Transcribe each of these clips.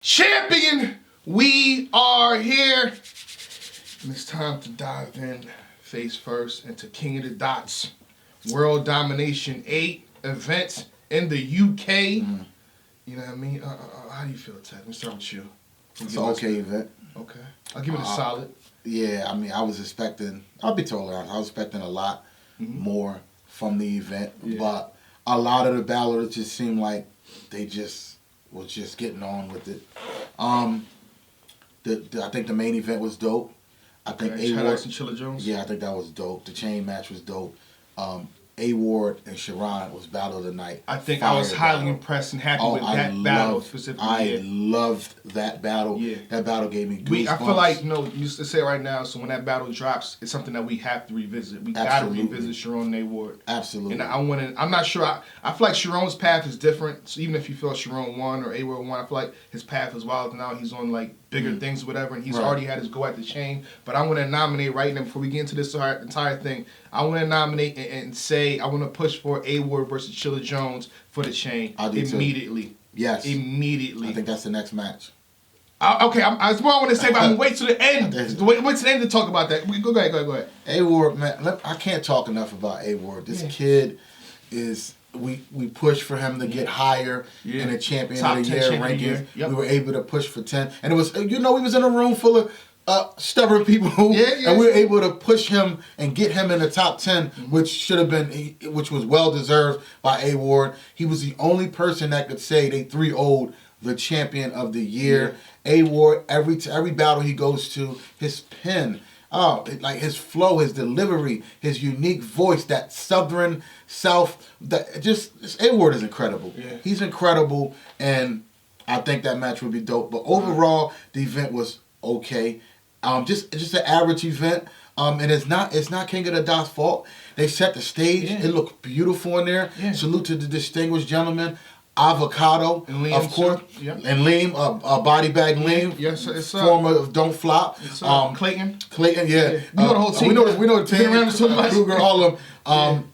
Champion, we are here. And it's time to dive in face first into King of the Dots. World Domination 8 events in the UK. You know what I mean? How do you feel, Ted? Let me start with you. It's an okay event. Okay. I'll give it a solid. Yeah, I mean, I'll be totally honest, I was expecting a lot more from the event. Yeah. But a lot of the battlers just seemed like they was just getting on with it. I think the main event was dope. I think Shox and Chilla Jones. Yeah, I think that was dope. The chain match was dope. A-Ward and Chiron was battle of the night. I think I was highly impressed and happy with that battle specifically. I loved that battle. Yeah. That battle gave me goosebumps. I feel like, you used to say it right now, so when that battle drops, it's something that we have to revisit. We got to revisit Chiron and A-Ward. Absolutely. And I'm not sure, I feel like Chiron's path is different. So even if you feel Chiron won or A-Ward won, I feel like his path is wild now. He's on like bigger things or whatever, and he's already had his go at the chain. But I want to nominate right now, before we get into this entire thing, I want to nominate and say I want to push for A-Ward versus Chilla Jones for the chain immediately. Too. Yes. Immediately. I think that's the next match. Okay, that's what I want to say, but I'm going to wait till the end. Wait till the end to talk about that. Go ahead. A-Ward, man, I can't talk enough about A-Ward. This kid is... We pushed for him to get higher in the champion Top of the 10 year champion rankings. year. Yep. We were able to push for 10. And it was, we was in a room full of stubborn people. And we were able to push him and get him in the top 10, which was well deserved by A-Ward. He was the only person that could say they 3-0'd the champion of the year. A-Ward, every battle he goes to, his pen, like his flow, his delivery, his unique voice, that southern south, A-Ward is incredible. Yeah. He's incredible, and I think that match would be dope. But overall, the event was okay. Just an average event. And it's not King of the Dots' fault. They set the stage. It looked beautiful in there. Yeah. Salute to the distinguished gentleman. Avocado, and Liam, of course, and Liam, body bag Liam, it's former of Don't Flop. It's Clayton, yeah. We know the whole team. We know the team. Around so much. Kruger, all of them.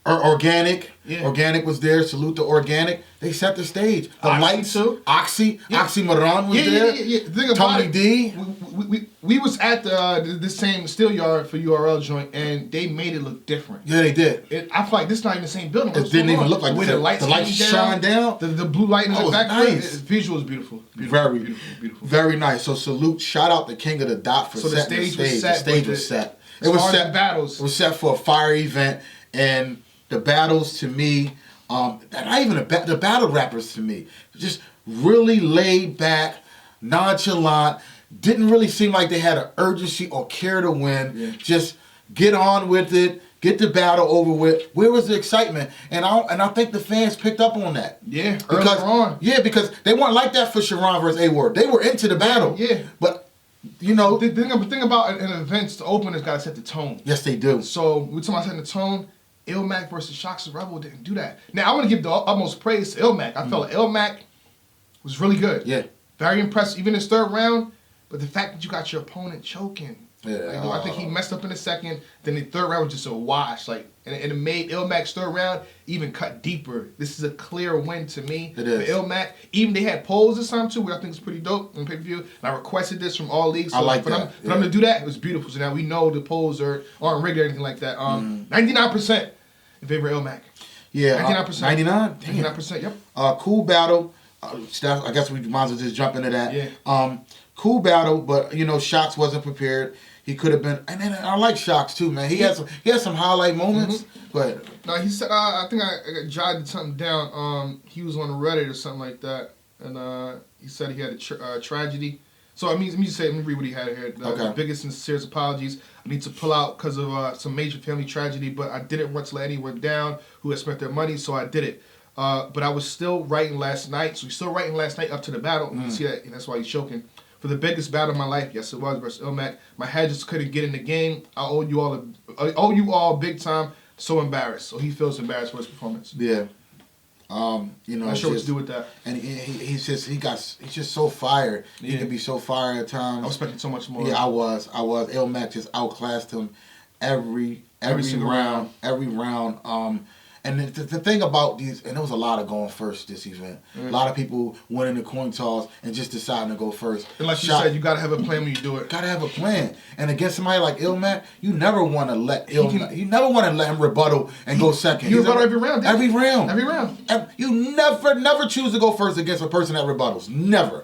Organic. Yeah. Organic was there. Salute to Organic. They set the stage. The lights. Oxymoron was there. The thing about Tony D. We was at the same steel yard for URL joint, and they made it look different. Yeah, they did. I feel like this is not even the same building. It didn't even look like the lights shine down. The blue light in the background. Nice. Visual is beautiful. Very beautiful. Very nice. So salute, shout out to King of the Dot for setting the stage. The stage was set. It was set. Battles. It was set for a fire event, and the battles to me, not even the battle rappers to me, just really laid back, nonchalant. Didn't really seem like they had an urgency or care to win. Yeah. Just get on with it, get the battle over with. Where was the excitement? And I think the fans picked up on that. Yeah, earlier on. Yeah, because they weren't like that for Chiron versus A-Ward. They were into the battle. Yeah. But, the thing about an event, the openers got to set the tone. Yes, they do. So, we're talking about setting the tone. Illmac versus Shox and Rebel didn't do that. Now, I want to give the utmost praise to Illmac. I felt like Illmac was really good. Yeah. Very impressive, even in his third round. But the fact that you got your opponent choking. Yeah. I think he messed up in the second. Then the third round was just a wash. And it made Illmac's third round even cut deeper. This is a clear win to me. It is. For Illmac. Even they had polls this time too, which I think is pretty dope on pay-per-view. And I requested this from all leagues. So I like for that. For them to do that, it was beautiful. So now we know the polls aren't rigged or anything like that. 99% in favor of Illmac. Yeah. 99%. 99? 99%, yep. Cool battle. Steph, I guess we might as well just jump into that. Yeah. Cool battle, but Shox wasn't prepared. He could have been, and then I like Shox too, man. He had some highlight moments, but no, he said I think I jotted something down. He was on Reddit or something like that, and he said he had a tragedy. So let me read what he had here. The biggest and sincerest apologies. I need to pull out because of some major family tragedy, but I didn't want to let anyone down who had spent their money, so I did it. But I was still writing last night, so he's still writing last night up to the battle. You can see that, and that's why he's choking. For the biggest battle of my life, yes it was, versus Illmac. My head just couldn't get in the game. I owe you all big time. So embarrassed. So he feels embarrassed for his performance. Yeah. Not sure what to do with that. And he's just so fired. Yeah. He can be so fired at times. I was expecting so much more. Yeah, I was. Illmac just outclassed him every round. And And the thing about these, and there was a lot of going first this event. A lot of people winning the coin toss and just deciding to go first. And like you said, you got to have a plan when you do it. Got to have a plan. And against somebody like Illmac, you never want to let him rebuttal and go second. You rebuttal every round. Every round. Every round. You never choose to go first against a person that rebuttals. Never.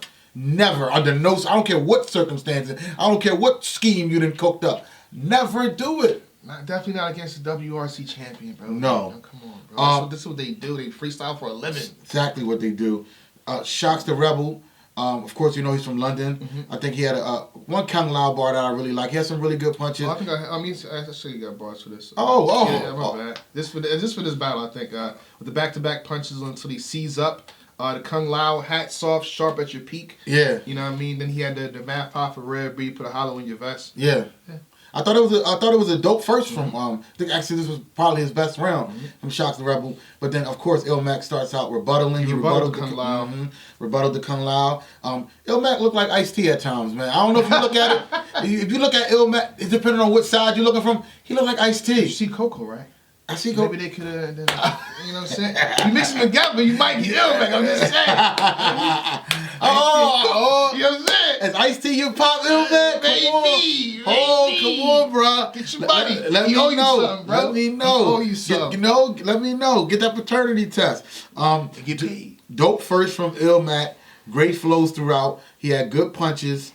Under no, I don't care what circumstances. I don't care what scheme you done cooked up. Never do it. Definitely not against the WRC champion, bro. No. Come on, bro. This is what they do. They freestyle for a living. Exactly what they do. Shox the Rebel. Of course, you know he's from London. Mm-hmm. I think he had one Kung Lao bar that I really like. He had some really good punches. I think I actually got bars for this. Yeah, my bad. This for this battle, I think. With the back-to-back punches until he sees up. The Kung Lao, hat soft, sharp at your peak. Yeah. You know what I mean? Then he had the math pop for red, but you put a hollow in your vest. Yeah. I thought it was a dope first from I think actually this was probably his best round from Shox the Rebel. But then of course Illmac starts out rebuttaling. He rebutted the Kung Lao. Rebutted the Kung Lao. Illmac looked like Ice-T at times, man. I don't know if you look at it. If you look at Illmac, depending on what side you're looking from, he looked like Ice-T. You see Coco, right? I see Coco. Maybe they could have, you know what I'm saying? You mix them together, you might get Illmac. I'm just saying. You know what I'm saying? As Ice-T, you pop Illmac? Baby. Come on, bro. Get your money. Let me know. Let me know. Let me know. Get that paternity test. Get paid. Dope first from Illmac. Great flows throughout. He had good punches.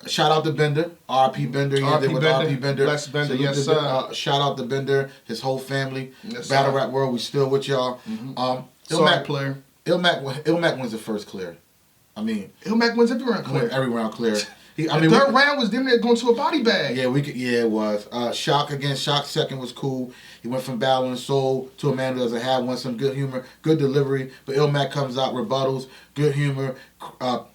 Shout out to Bender, R.P. Bender. R.P. Bender. Bless Bender, yes sir. Shout out to Bender, his whole family. Yes, Battle Rap World, we still with y'all. Illmac player. Illmac wins the first clear. I mean, Illmac wins every round clear. Every round clear. The third round was them there going to a body bag. Yeah, it was. Shox second was cool. He went from battling soul to a man who doesn't have one. Some good humor, good delivery. But Illmac comes out, rebuttals, good humor,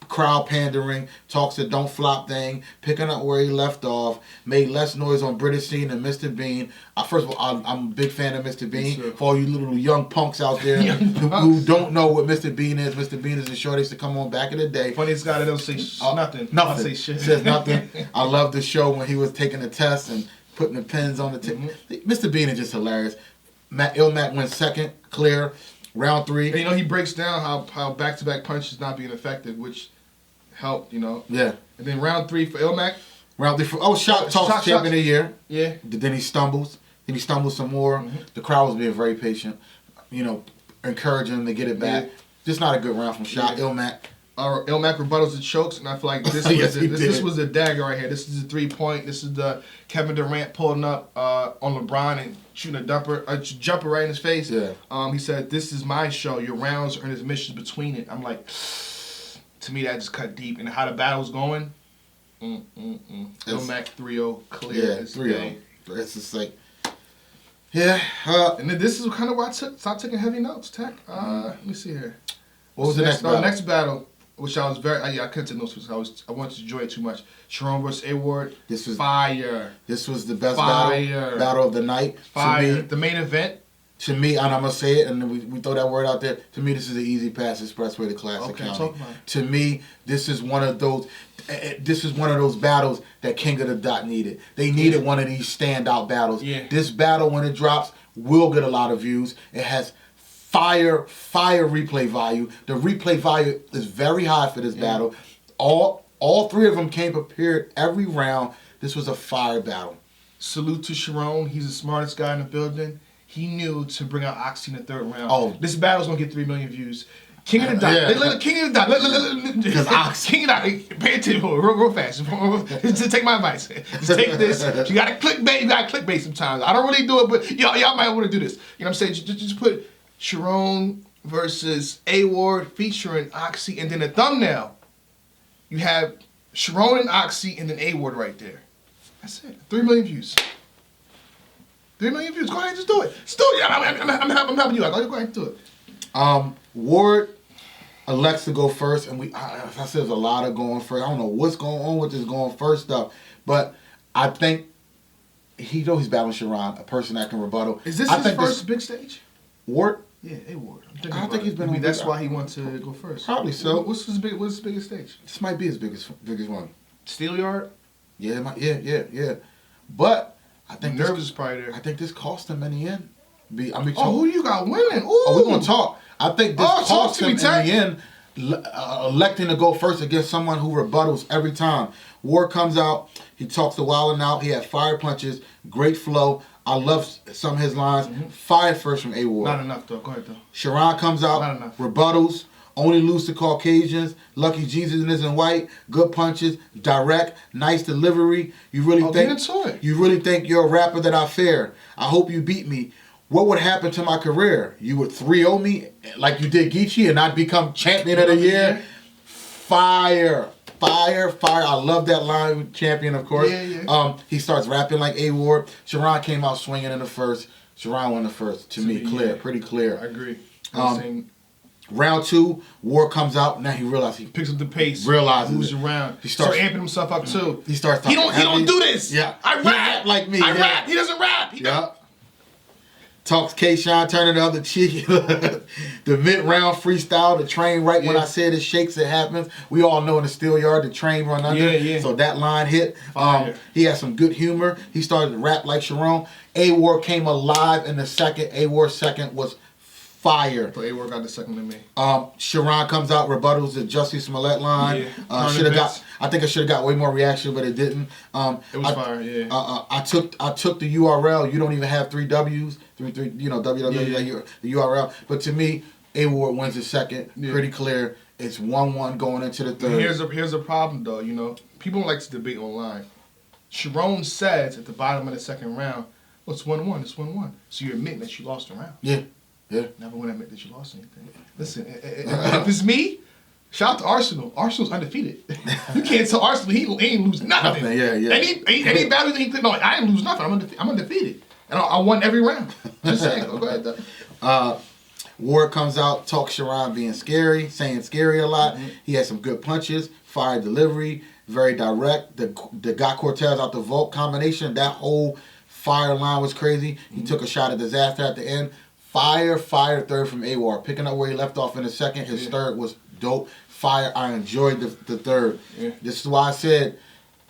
crowd pandering, talks a don't flop thing, picking up where he left off, made less noise on British scene than Mr. Bean. First of all, I'm a big fan of Mr. Bean. Sure. For all you little young punks out there who don't know what Mr. Bean is, Mr. Bean is the show that used to come on back in the day. Funniest guy that don't say nothing. Nothing. Say shit. Says nothing. I love the show when he was taking the test and putting the pins on the tip. Mr. Bean is just hilarious. Illmac went second, clear. Round 3. And, he breaks down how back-to-back punches not being effective, which helped, Yeah. And then round 3 for Illmac. Round 3 for Shox champion of the year. Yeah. Then he stumbles. Then he stumbles some more. The crowd was being very patient. Encouraging him to get it back. Yeah. Just not a good round from Shox. Yeah. Illmac rebuttals the chokes, and I feel like this was the dagger right here. This is the 3-point. This is the Kevin Durant pulling up on LeBron and shooting a jumper right in his face. Yeah. He said, "This is my show. Your rounds are his missions between it." I'm like, to me that just cut deep. And how the battle's going, Illmac 3-0 clear. Yeah, 3-0. It's just like, yeah. And then this is kind of why I stopped taking heavy notes. Tech. Let me see here. What was the next battle? Next battle. Which I was I couldn't take notes because I wanted to enjoy it too much. Chiron versus A-Ward. This was fire. This was the best battle of the night. Fire. The main event. To me, and I'm gonna say it, and we throw that word out there. To me, this is the Easy Pass Expressway to Classic County. Talk about it. To me, this is one of those. This is one of those battles that King of the Dot needed. They needed one of these standout battles. Yeah. This battle, when it drops, will get a lot of views. It has fire replay value. The replay value is very high for this battle. All 3 of them came prepared every round. This was a fire battle. Salute to Chiron. He's the smartest guy in the building. He knew to bring out Oxy in the 3rd round. Oh. This battle's going to get 3 million views. King of the Dot. Yeah. King of the Dot. Because Oxy. King of the Dot. Pay attention real fast. Just take my advice. Just take this. You got to clickbait. You got to clickbait sometimes. I don't really do it, but y'all might want to do this. You know what I'm saying? Just put Chiron versus A-Ward featuring Oxy, and then the thumbnail, you have Chiron and Oxy and then A-Ward right there. That's it. 3 million views. 3 million views. Go ahead, just do it. Just do it. I'm helping you out. Go ahead and do it. Ward elects to go first, and I said there's a lot of going first. I don't know what's going on with this going first stuff, but I think he's battling Chiron, a person that can rebuttal. Is this his first big stage? Ward? Yeah, A-Ward. I think he's been. Maybe that's why he wanted to go first. Probably so. What's his biggest stage? This might be his biggest one. Steelyard? Yeah. But I think Nervous is probably there. I think this cost him in the end. who you got winning? Ooh. Oh, we're gonna talk. I think this cost him in the end, electing to go first against someone who rebuttals every time. Ward comes out. He talks the wild and out. He had fire punches, great flow. I love some of his lines. Fire first from A Ward. Not enough though. Go ahead though. Chiron comes out. Not enough. Rebuttals. Only lose to Caucasians. Lucky Jesus isn't white. Good punches. Direct. Nice delivery. You really think you're a rapper that I fear. I hope you beat me. What would happen to my career? You would 3-0 me like you did Geechee and I'd become champion of the year? Fire. I love that line. Champion, of course. Yeah. He starts rapping like A Ward. Chiron came out swinging in the first. Chiron won the first. To me, clear. Yeah. Pretty clear. I agree. Round 2, Ward comes out. Now he realizes he picks up the pace. Realizes moves around. He starts amping himself up too. He starts. He don't do this. Yeah. I rap like me. I rap. He doesn't rap. Talks K-Shine, turning the other cheek. The mid-round freestyle, the train right when I said it shakes, it happens. We all know in the steel yard, the train run under. Yeah. So that line hit. He had some good humor. He started to rap like Chiron. A Ward came alive in the second. A Ward's second was fire. So A Ward got the second to me. Chiron comes out, rebuttals the Jussie Smollett line. I think I should have got way more reaction, but it didn't. It was fire. Yeah. I took the URL. You don't even have 3 W's. Three. You know, www. The URL. But to me, A Ward wins the second. Pretty clear. It's 1-1 going into the third. Here's a problem though. You know, people don't like to debate online. Chiron says at the bottom of the second round, "Well, it's 1-1. It's 1-1." So you're admitting that you lost the round. Yeah. Never want to admit that you lost anything. Listen, if it's me, shout out to Arsenal. Arsenal's undefeated. You can't tell Arsenal he ain't lose nothing. Yeah. Any battle that he played, no, I didn't lose nothing. I'm undefeated. And I won every round. Just saying. Go ahead, though. Ward comes out, talks Chiron being scary, saying scary a lot. He had some good punches, fire delivery, very direct. The got Cortez out the vault combination, that whole fire line was crazy. He took a shot at disaster at the end. Fire third from A Ward. Picking up where he left off in the second. His third was dope. Fire. I enjoyed the third. Yeah. This is why I said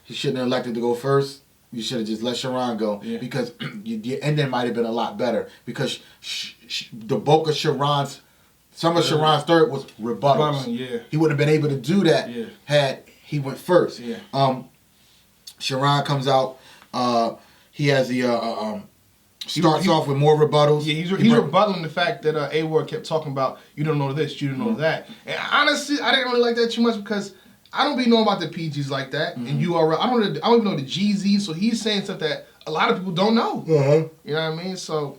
he shouldn't have elected to go first. You should have just let Chiron go because your ending might have been a lot better because the bulk of Chiron's, some of Chiron's third was rebuttals. He wouldn't have been able to do that had he went first. Chiron comes out. He has the starts off with more rebuttals. Yeah, he's rebuttaling the fact that A Ward kept talking about you don't know this, you don't know that. And honestly, I didn't really like that too much because I don't be knowing about the PGs like that. And URL, I don't even know the GZs. So he's saying stuff that a lot of people don't know. You know what I mean? So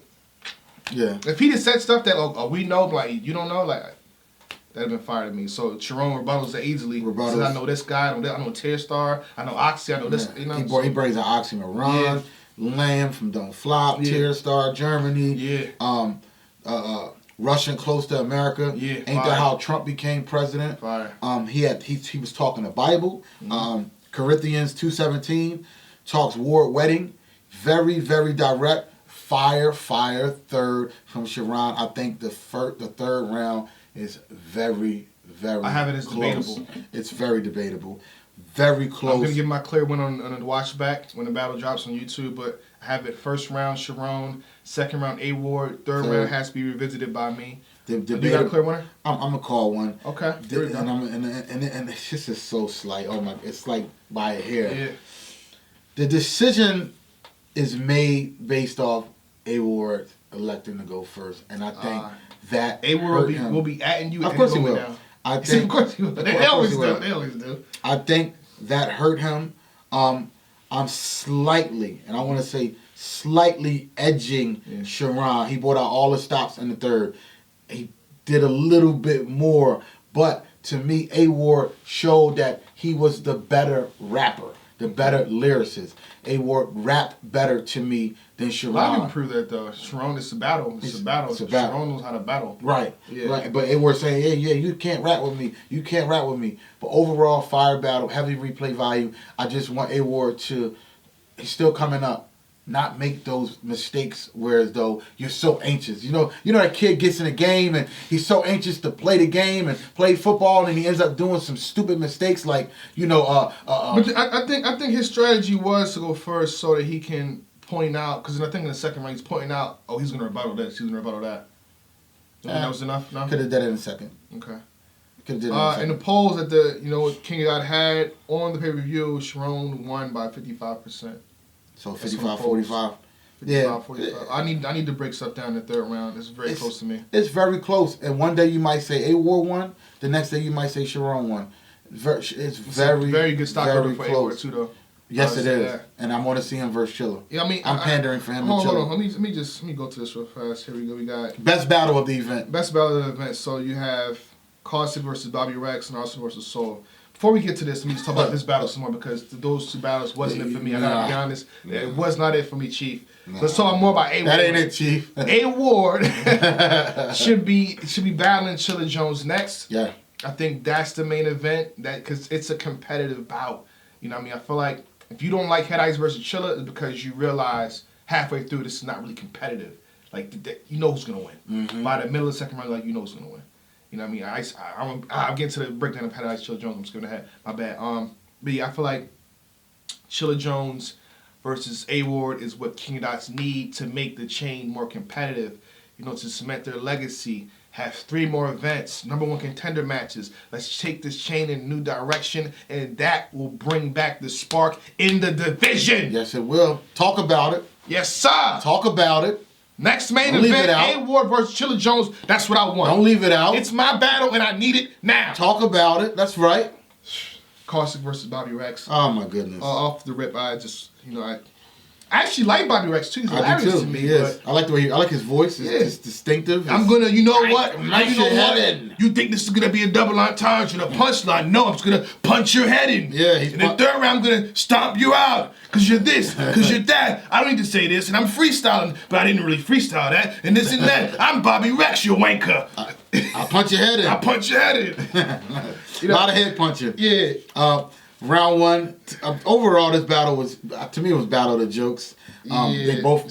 if he just said stuff that we know, like you don't know, like that'd have been fire to me. So Chiron rebuttals that easily. Says, I know this guy, I know Tear Star, I know Oxy, I know this. You know, he brings an oxymoron. Lamb from Don't Flop, Tear Star, Germany, Russian close to America. Ain't that how Trump became president? Fire. He was talking the Bible. Corinthians 2:17 talks Ward wedding. Very, very direct. Fire third from Chiron. I think the third round is very, very I have it as close. debatable. It's very debatable. Very close. I'm going to give my clear win on the watch back when the battle drops on YouTube, but I have it first round Chiron, second round A Ward, third round has to be revisited by me. Do you got a clear winner? I'm going to call one. Okay. And this is so slight. Oh my, it's like by a hair. Yeah. The decision is made based off A Ward electing to go first, and I think that A Ward will be atting you. Of course he will. Now. I think, of course he will. They always do. I think that hurt him. I'm slightly, and I want to say slightly edging Chiron. He brought out all the stops in the third. He did a little bit more, but to me, A Ward showed that he was the better rapper, the better lyricist. A Ward rapped better to me than Chiron. I can prove that though. Chiron is a battle. It's a battle. Chiron knows how to battle. Right. But A Ward saying, you can't rap with me. You can't rap with me. But overall, fire battle, heavy replay value. I just want A Ward to, he's still coming up, not make those mistakes whereas though you're so anxious. You know that kid gets in a game and he's so anxious to play the game and play football and he ends up doing some stupid mistakes like, But I think his strategy was to go first so that he can pointing out, because I think in the second round he's pointing out, oh, he's going to rebuttal this, he's going to rebuttal that. You think that was enough? No? Could have done it in a second. Okay. Could have done it in a second. In the polls that the King of God had on the pay-per-view, Chiron won by 55%. So 55-45. Yeah, 45. I need to break stuff down in the third round. It's very close to me. It's very close. And one day you might say A-Ward won. The next day you might say Chiron won. It's very good stock very for close. A-Ward too, though. Yes, it is. Yeah. And I want to see him versus Chilla. Yeah, I mean, I'm pandering for him. Hold on. Let me go to this real fast. Here we go. We got best battle of the event. Best battle of the event. So you have Caustic versus Bobby Rex and Arsenal versus Soul. Before we get to this, let me just talk about this battle some more because those two battles wasn't it for me. I gotta be honest. It was not it for me, Chief. Let's talk more about A-Ward. That ain't it, Chief. A-Ward should be battling Chilla Jones next. Yeah. I think that's the main event because it's a competitive bout. You know what I mean? I feel like if you don't like Head Ice versus Chilla, it's because you realize halfway through this is not really competitive. Like you know who's gonna win. Mm-hmm. By the middle of the second round, like you know who's gonna win. You know what I mean? I'm getting to the breakdown of Head Ice Chilla Jones. I'm skipping ahead. My bad. But yeah, I feel like Chilla Jones versus A-Ward is what King of Dots need to make the chain more competitive. You know, to cement their legacy. Have 3 more events, #1 contender matches. Let's take this chain in a new direction, and that will bring back the spark in the division. Yes, it will. Talk about it. Yes, sir. Talk about it. Next main event, A-Ward versus Chilla Jones. That's what I want. Don't leave it out. It's my battle, and I need it now. Talk about it. That's right. Caustic versus Bobby Rex. Oh, my goodness. Off the rip, I actually like Bobby Rex too. He's hilarious to me. Yes. I like the way I like his voice. It's distinctive. I'm gonna, you know what? You think this is gonna be a double entendre and a punchline? No, I'm just gonna punch your head in. Yeah. In the third round, I'm gonna stomp you out because you're this, because you're that. I don't need to say this, and I'm freestyling, but I didn't really freestyle that, and this and that. I'm Bobby Rex, you wanker. I'll punch your head in. I'll punch your head in. A lot of head punching. Yeah. Round 1. Overall, this battle was, to me, it was battle of the jokes. They both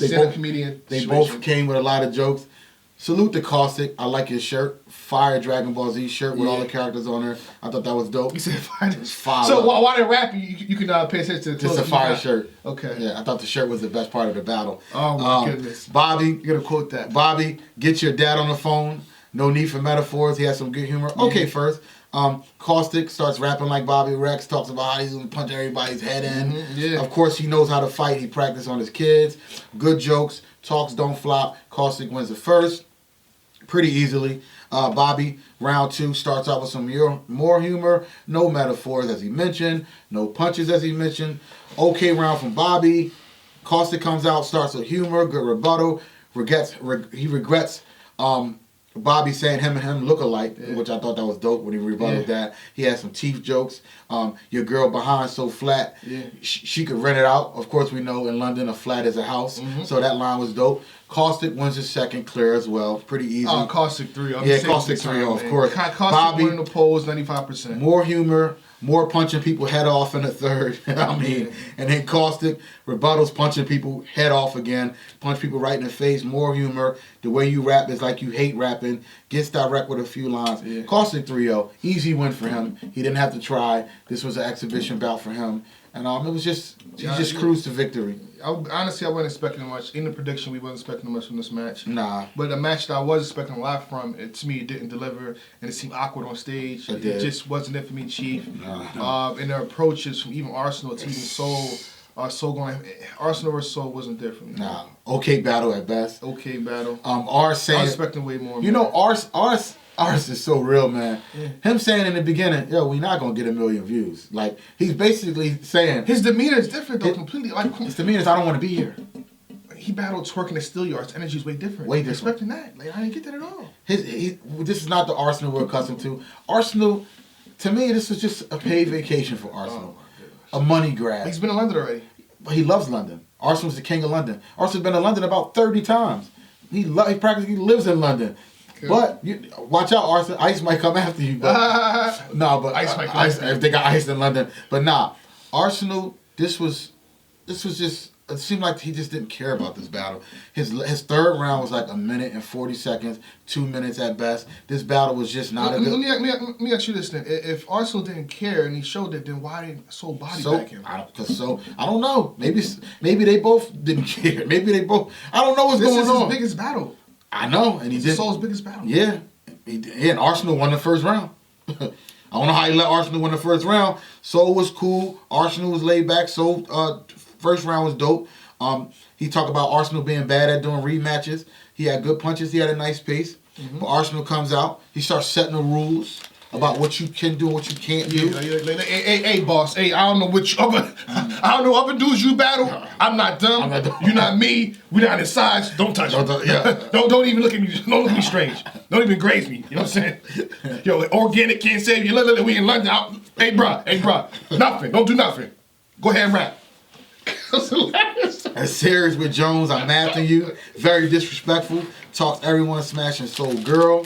came with a lot of jokes. Salute to Caustic. I like his shirt. Fire Dragon Ball Z shirt with all the characters on there. I thought that was dope. You said fire. Fire. So while they're rapping, you can pay attention to the clothes. It's a fire shirt. Okay. Yeah, I thought the shirt was the best part of the battle. Oh my goodness. Bobby, you gotta quote that. Bobby, get your dad on the phone. No need for metaphors. He has some good humor. Okay, first. Caustic starts rapping like Bobby Rex, talks about how he's going to punch everybody's head in. Mm-hmm, yeah. Of course, he knows how to fight. He practiced on his kids. Good jokes. Talks don't flop. Caustic wins the first pretty easily. Bobby, round 2, starts out with some more humor. No metaphors, as he mentioned. No punches, as he mentioned. Okay round from Bobby. Caustic comes out, starts with humor. Good rebuttal. He regrets Bobby saying him and him look alike, which I thought that was dope when he rebutted that. He had some teeth jokes. Your girl behind so flat, she could rent it out. Of course, we know in London a flat is a house, so that line was dope. Caustic wins his second, clear as well. Pretty easy. Caustic 3. Caustic 3, of course. Caustic Bobby winning the polls, 95%. More humor. More punching people head off in the third. And then Caustic rebuttals, punching people head off again. Punch people right in the face. More humor. The way you rap is like you hate rapping. Gets direct with a few lines. Yeah. Caustic 3-0. Easy win for him. He didn't have to try. This was an exhibition bout for him. And it was just, he just cruised to victory. Honestly, I wasn't expecting much. In the prediction, we wasn't expecting much from this match. Nah. But a match that I was expecting a lot from, to me, it didn't deliver. And it seemed awkward on stage. It just wasn't it for me, Chief. Nah. And their approaches from even Arsenal to even Soul. Arsenal versus Soul wasn't there for me. Nah. Okay battle at best. Okay battle. Ars saying, I was expecting way more. You know, Ars is so real, man. Yeah. Him saying in the beginning, yo, we're not going to get 1 million views. Like, he's basically saying... His demeanor is different, though, completely. Like, his demeanor is, I don't want to be here. He battled twerking at Steel Yards. Energy is way different. Way different. Expecting that. Like, I didn't get that at all. This is not the Arsenal we're accustomed to. Arsenal, to me, this was just a paid vacation for Arsenal. A money grab. He's been in London already. But he loves London. Arsenal's the king of London. Arsenal's been in London about 30 times. He practically lives in London. Okay. But watch out, Arsenal. Ice might come after you. But Ice might come after you. If they got ice in London. But Arsenal. This was just it seemed like he just didn't care about this battle. His third round was like 1 minute and 40 seconds, 2 minutes at best. This battle was just not a good. Let me ask you this then: if Arsenal didn't care and he showed it, then why didn't Soul body back him? I don't know. Maybe they both didn't care. Maybe they both. I don't know what's going on. This is his biggest battle. I know, and he did. Soul's biggest battle. Yeah, and Arsenal won the first round. I don't know how he let Arsenal win the first round. Soul was cool. Arsenal was laid back. Soul first round was dope. He talked about Arsenal being bad at doing rematches. He had good punches. He had a nice pace. Mm-hmm. But Arsenal comes out. He starts setting the rules about what you can do, what you can't do. Hey, boss. Hey, I don't know which other. I don't know other dudes you battle. I'm not dumb. You're not me. We're not in size. Don't touch me. Don't even look at me. Don't look at me strange. Don't even graze me. You know what I'm saying? Yo, organic can't save you. Look, we in London. Hey, bro. Nothing. Don't do nothing. Go ahead and rap. That's serious with Jones. I'm after you. Very disrespectful. Talks everyone smashing Soul Girl.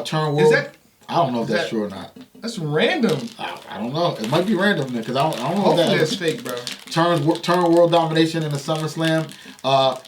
Turn world. Is that? I don't know if that's true or not. That's random. I don't know. It might be random because I don't know Hopefully that's fake, bro. Turn world domination in the SummerSlam.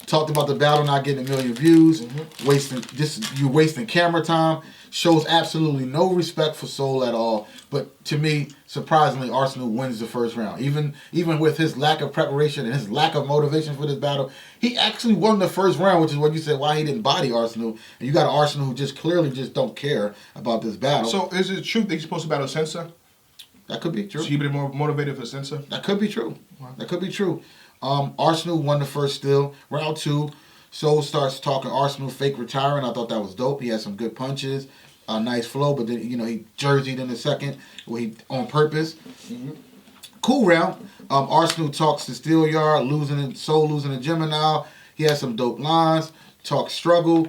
Talked about the battle not getting 1 million views. Mm-hmm. Wasting camera time. Shows absolutely no respect for Soul at all. But to me, surprisingly, Arsenal wins the first round. Even with his lack of preparation and his lack of motivation for this battle, he actually won the first round, which is what you said why he didn't body Arsenal. And you got an Arsenal who just clearly just don't care about this battle. So is it true that he's supposed to battle Sensor? That could be true. So he been more motivated for Sensor? That could be true. Wow. That could be true. Arsenal won the first still. Round 2, Soul starts talking Arsenal fake retiring. I thought that was dope. He had some good punches. A nice flow, but then he jerseyed in the second, on purpose. Mm-hmm. Cool round. Arsenal talks to Steelyard, Soul losing to Gemini. He has some dope lines. Talk struggle.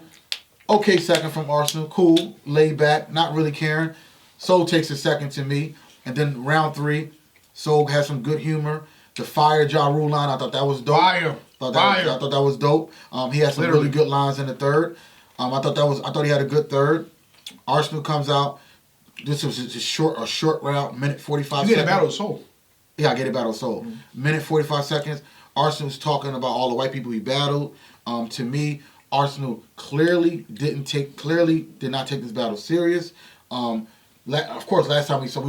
Okay, second from Arsenal. Cool, laid back, not really caring. Soul takes a second to me, and then round 3, Soul has some good humor. The fire Ja Rule line, I thought that was dope. Fire. I thought that was dope. He had some really good lines in the third. I thought he had a good third. Arsenal comes out. This was a short round, minute 45 seconds. You get a battle of Soul. Yeah, I get a battle of Soul. Mm-hmm. Minute 45 seconds. Arsenal's talking about all the white people he battled. To me, Arsenal clearly did not take this battle serious. Of course, last time we saw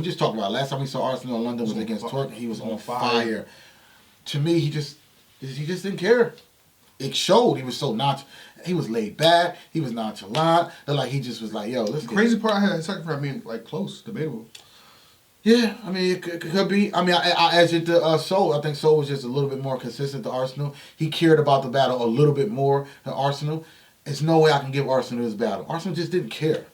Arsenal in London was against Torque, and he was on fire. To me, he just didn't care. It showed. He was he was laid back. He was nonchalant. Like he just was like, yo, let's The crazy part, I had a second round being like close, debatable. Yeah, I mean, it could be. I mean, I edged it to Soul. I think Soul was just a little bit more consistent to Arsenal. He cared about the battle a little bit more than Arsenal. There's no way I can give Arsenal this battle. Arsenal just didn't care.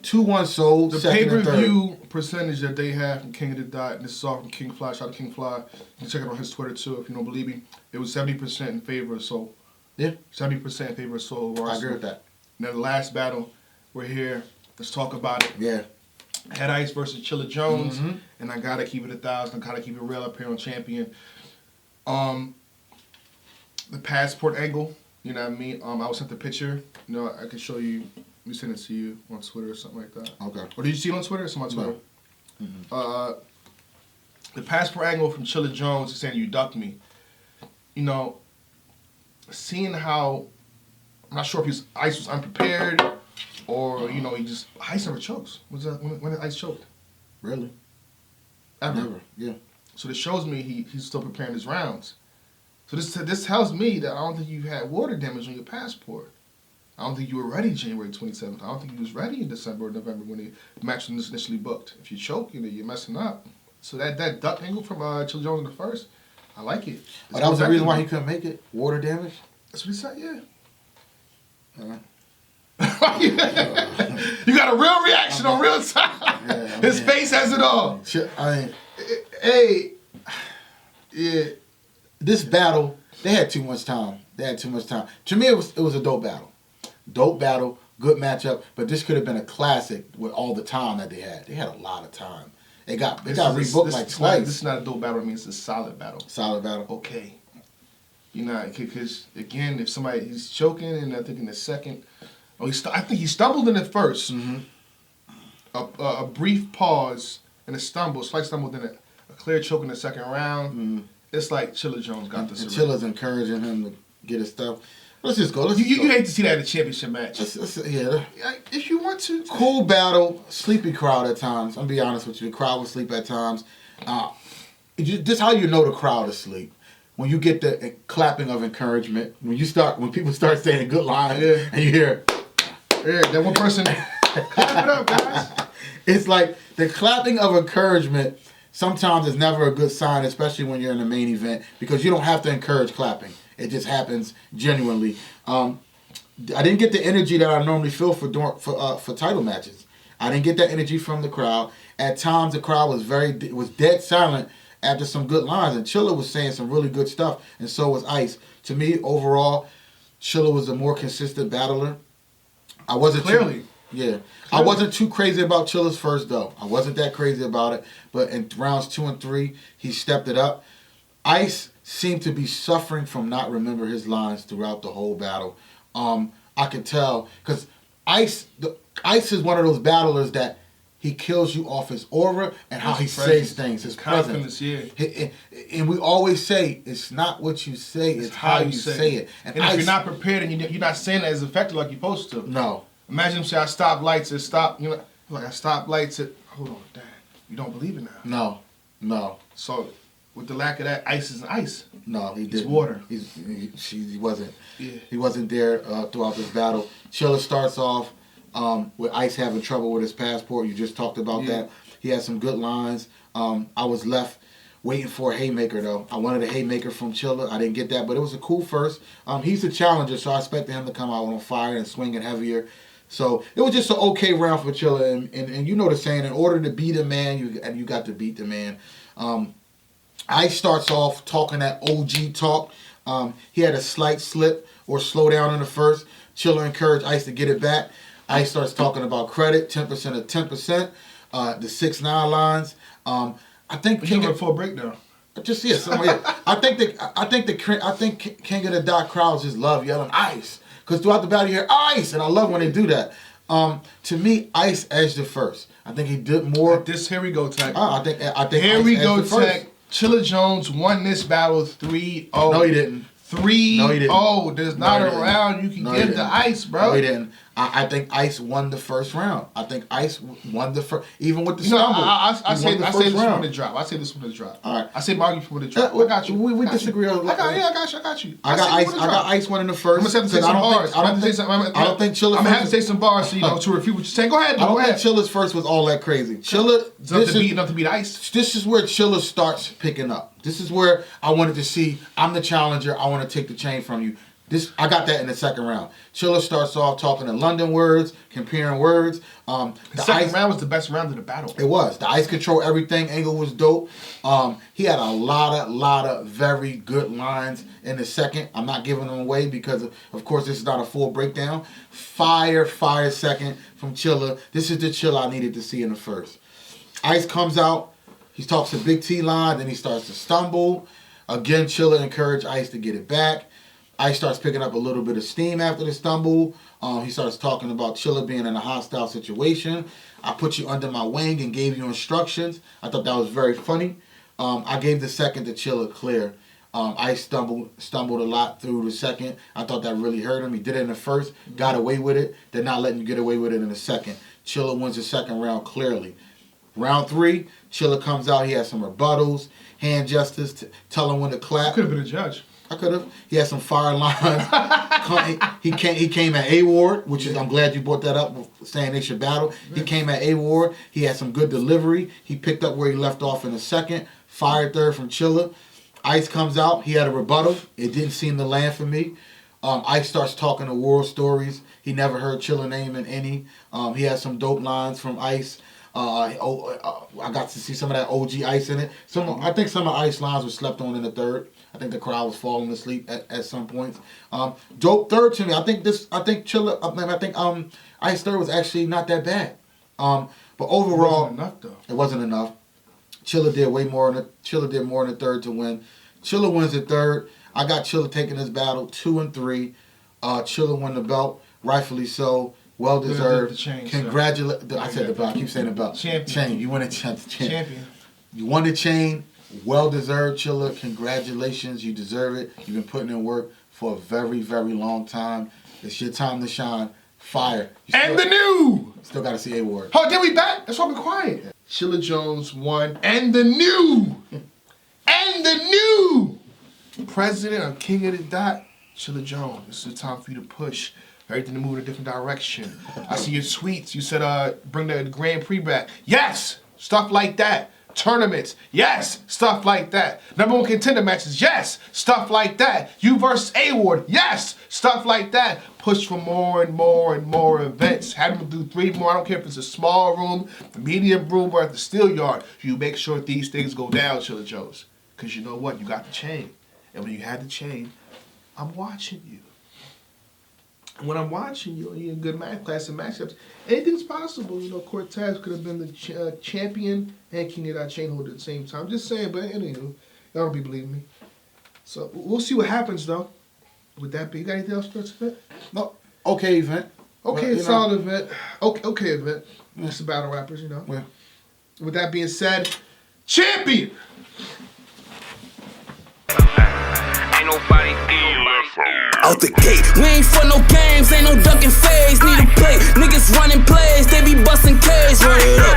2-1 Soul, the second and third. pay-per-view percentage that they have from King of the Dot, and this is all from King Fly, shout out to King Fly. You can check it on his Twitter too if you don't believe me. It was 70% in favor of Soul. Yeah. 70% in favor of Soul over Arsenal. I agree with that. Now the last battle, we're here. Let's talk about it. Yeah. Head Ice versus Chilla Jones, and I gotta keep it 1,000. I gotta keep it real up here on Champion. The passport angle, you know what I mean? I was sent the picture. You know, I can show you. Let me send it to you on Twitter or something like that. Okay. Or did you see it on Twitter? It's on my Twitter. No. Mm-hmm. The passport angle from Chilla Jones is saying you ducked me. You know, seeing how I'm not sure if his Ice was unprepared. Or, you know, he just... Ice never chokes. When did Ice choked? Really? Ever. Never, yeah. So this shows me he's still preparing his rounds. So this tells me that I don't think you had water damage on your passport. I don't think you were ready January 27th. I don't think you was ready in December or November when the match was initially booked. If you choke, you're messing up. So that duck angle from Chilla Jones in the first, I like it. Oh, that was the reason why he couldn't make it? Water damage? That's what he said, yeah. You got a real reaction on real time. Yeah, his face has it all. Yeah. This battle, they had too much time. To me, it was a dope battle. Good matchup. But this could have been a classic with all the time that they had. They had a lot of time. It got rebooked like twice. This is not a dope battle. It means it's a solid battle. Solid battle. Okay. You know, because again, if he's choking, and I think in the second. I think he stumbled in the first. Mm-hmm. A brief pause and a slight stumble, then a clear choke in the second round. Mm-hmm. it's like Chilla Jones got this. And Chilla's encouraging him to get his stuff. Let's just go. You hate to see that in a championship match. Yeah. If you want to. Cool battle, sleepy crowd at times. I'm gonna be honest with you. The crowd will sleep at times. This is how you know the crowd is asleep. When you get the clapping of encouragement, when people start saying good lines, and you hear, that one person, clap it up, guys. It's like the clapping of encouragement sometimes is never a good sign, especially when you're in the main event, because you don't have to encourage clapping. It just happens genuinely. I didn't get the energy that I normally feel for title matches. I didn't get that energy from the crowd. At times, the crowd was dead silent after some good lines, and Chilla was saying some really good stuff, and so was Ice. To me, overall, Chilla was a more consistent battler. I wasn't I wasn't too crazy about Chilla's first, though. I wasn't that crazy about it, but in rounds 2 and 3, he stepped it up. Ice seemed to be suffering from not remember his lines throughout the whole battle. I could tell, because Ice is one of those battlers that he kills you off his aura and how he says things, his presence. And we always say, it's not what you say, it's how you say it. And if you're not prepared and you're not saying it as effective like you're supposed to. No. Imagine him say, I stop lights at stop. I stop lights at, hold on, Dad. You don't believe it now. No. So, with the lack of that, Ice is ice. No, he didn't. It's water. He wasn't. Yeah. He wasn't there throughout this battle. Chilla starts off with Ice having trouble with his passport. You just talked about that. He had some good lines. I was left waiting for a haymaker, though. I wanted a haymaker from Chilla. I didn't get that, but it was a cool first. He's a challenger, so I expected him to come out on fire and swinging heavier. So it was just an okay round for Chilla. And you know the saying, in order to beat a man, you got to beat the man. Ice starts off talking that OG talk. He had a slight slip or slow down in the first. Chilla encouraged Ice to get it back. Ice starts talking about credit, 10% of 10%, the 6ix9ine lines. I think King of full breakdown. Just I think King of the Dot crowds just love yelling Ice, because throughout the battle you hear Ice, and I love when they do that. To me, Ice edged it first. I think he did more. Here we go, Tech. I think here Ice we go, Tech. First. Chilla Jones won this battle 3-0. No, he didn't. 3-0. There's not a round you can give to Ice, bro. No, he didn't. I think Ice won the first round. I think Ice won the first, even with the stumble. I say this one to drop. I say this one to drop. All right. I say my argument for the drop. I got you. We disagree on. I got you. I got Ice winning the first. I'm gonna have to say some bars. I don't think Chilla. I'm gonna have to say some bars, so to refute what you're saying. Go ahead. I don't think Chilla's first was all that crazy. Chilla, enough to beat Ice. This is where Chilla starts picking up. This is where I wanted to see. I'm the challenger. I want to take the chain from you. I got that in the second round. Chilla starts off talking in London words, comparing words. The second round was the best round of the battle. It was. The Ice control everything. Angle was dope. He had a lot of very good lines in the second. I'm not giving them away because, of course, this is not a full breakdown. Fire second from Chilla. This is the Chilla I needed to see in the first. Ice comes out. He talks a big T line. Then he starts to stumble. Again, Chilla encouraged Ice to get it back. Ice starts picking up a little bit of steam after the stumble. He starts talking about Chilla being in a hostile situation. I put you under my wing and gave you instructions. I thought that was very funny. I gave the second to Chilla clear. Ice stumbled a lot through the second. I thought that really hurt him. He did it in the first, got away with it. They're not letting you get away with it in the second. Chilla wins the second round clearly. Round 3, Chilla comes out. He has some rebuttals, hand gestures, to tell him when to clap. You could have been a judge. I could have. He had some fire lines. he came at A-Ward, which is, I'm glad you brought that up, saying they should battle. He came at A-Ward. He had some good delivery. He picked up where he left off in the second. Fire third from Chilla. Ice comes out. He had a rebuttal. It didn't seem to land for me. Ice starts talking the war stories. He never heard Chilla name in any. He had some dope lines from Ice. I got to see some of that OG Ice in it. I think some of Ice lines were slept on in the third. I think the crowd was falling asleep at some points. Dope third to me. I think Ice third was actually not that bad. But overall, it wasn't enough though. It wasn't enough. Chilla did way more. Chilla did more in the third to win. Chilla wins the third. I got Chilla taking this battle 2 and 3. Chilla won the belt, rightfully so. Well deserved. Congratulations. I said the belt. I keep saying the belt. Champion. Chain. You won a champion. You won the chain. Well deserved, Chilla. Congratulations. You deserve it. You've been putting in work for a very, very long time. It's your time to shine. Fire. And the new. Still got to see A-Ward. Oh, then we back? That's why we're quiet. Chilla Jones won. And the new. And the new president or king of the dot, Chilla Jones. This is the time for you to push everything to move in a different direction. I see your tweets. You said, bring the Grand Prix back. Yes, stuff like that. Tournaments, yes, stuff like that. Number 1 contender matches, yes, stuff like that. You versus A-Ward, yes, stuff like that. Push for more and more and more events. Have them do 3 more. I don't care if it's a small room, a medium room, or at the steel yard. You make sure these things go down, Chilla Jones. Because you know what? You got the chain. And when you had the chain, I'm watching you. And when I'm watching you, you're in good math class and matchups, anything's possible. You know, Cortez could have been the champion and king of that chain holder at the same time. Just saying, but anyway, y'all don't be believing me. So we'll see what happens, though. With that, you got anything else for this event? No. Okay event. Okay, well, solid event. Okay event. It's the battle rappers, you know. Well. With that being said, champion! Ain't nobody out the gate. We ain't for no games, ain't no ducking phase. Need a play. Niggas running plays, they be busting K's. Run it up.